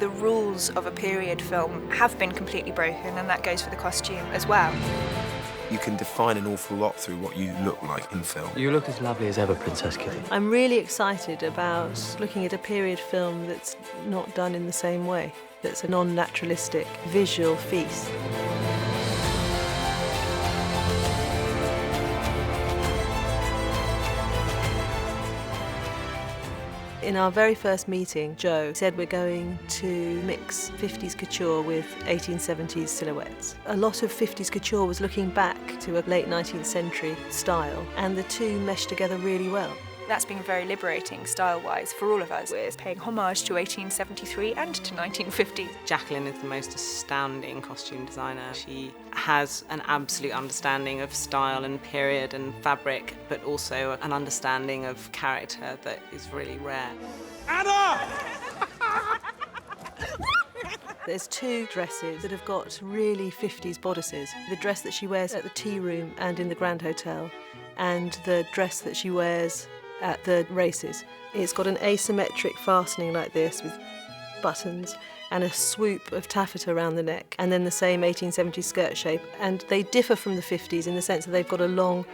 The rules of a period film have been completely broken, and that goes for the costume as well. You can define an awful lot through what you look like in film. You look as lovely as ever, Princess Kitty. I'm really excited about looking at a period film that's not done in the same way, that's a non-naturalistic visual feast. In our very first meeting, Joe said we're going to mix 50s couture with 1870s silhouettes. A lot of 50s couture was looking back to a late 19th century style, and the two meshed together really well. That's been very liberating, style-wise, for all of us. We're paying homage to 1873 and to 1950. Jacqueline is the most astounding costume designer. She has an absolute understanding of style and period and fabric, but also an understanding of character that is really rare. Anna! There's two dresses that have got really 50s bodices. The dress that she wears at the tea room and in the Grand Hotel, and the dress that she wears at the races. It's got an asymmetric fastening like this with buttons and a swoop of taffeta around the neck, and then the same 1870s skirt shape. And they differ from the 50s in the sense that they've got a long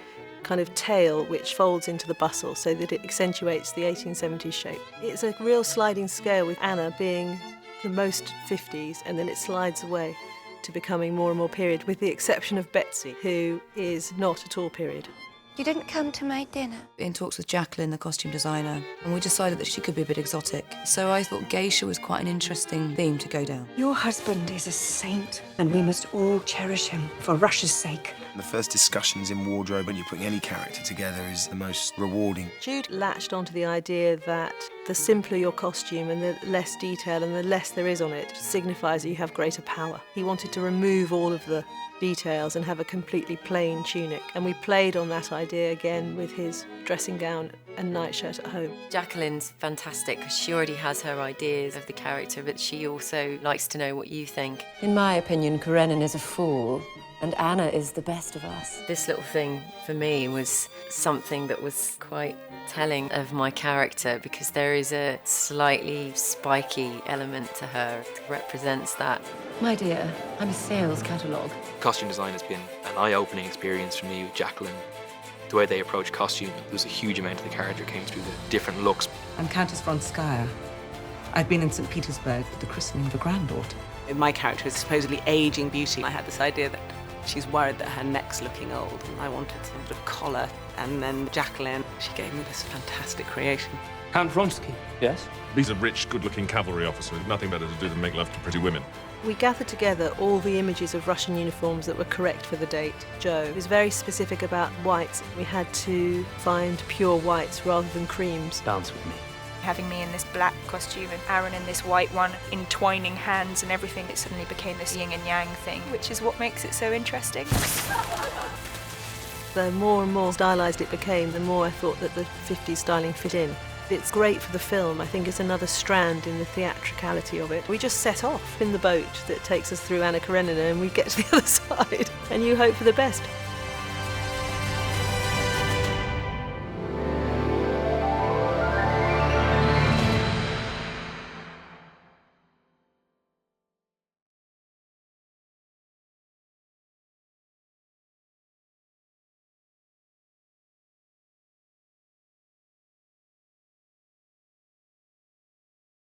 kind of tail which folds into the bustle so that it accentuates the 1870s shape. It's a real sliding scale, with Anna being the most 50s, and then it slides away to becoming more and more period, with the exception of Betsy, who is not at all period. You didn't come to my dinner? In talks with Jacqueline, the costume designer, and we decided that she could be a bit exotic. So I thought geisha was quite an interesting theme to go down. Your husband is a saint, and we must all cherish him for Russia's sake. The first discussions in wardrobe when you're putting any character together is the most rewarding. Jude latched onto the idea that the simpler your costume and the less detail and the less there is on it signifies that you have greater power. He wanted to remove all of the details and have a completely plain tunic, and we played on that idea again with his dressing gown and nightshirt at home. Jacqueline's fantastic because she already has her ideas of the character, but she also likes to know what you think. In my opinion, Karenina is a fool, and Anna is the best of us. This little thing for me was something that was quite telling of my character, because there is a slightly spiky element to her that represents that. My dear, I'm a sales catalogue. Costume design has been an eye-opening experience for me with Jacqueline. The way they approach costume, there's a huge amount of the character came through the different looks. I'm Countess Vronskaya. I've been in St. Petersburg for the christening of a granddaughter. My character is supposedly aging beauty. I had this idea that she's worried that her neck's looking old, and I wanted some sort of collar. And then Jacqueline, she gave me this fantastic creation. Count Vronsky. Yes? He's a rich, good-looking cavalry officer with nothing better to do than make love to pretty women. We gathered together all the images of Russian uniforms that were correct for the date. Joe was very specific about whites. We had to find pure whites rather than creams. Dance with me. Having me in this black costume and Aaron in this white one, entwining hands and everything, it suddenly became this yin and yang thing, which is what makes it so interesting. The more and more stylised it became, the more I thought that the 50s styling fit in. It's great for the film. I think it's another strand in the theatricality of it. We just set off in the boat that takes us through Anna Karenina, and we get to the other side, and you hope for the best.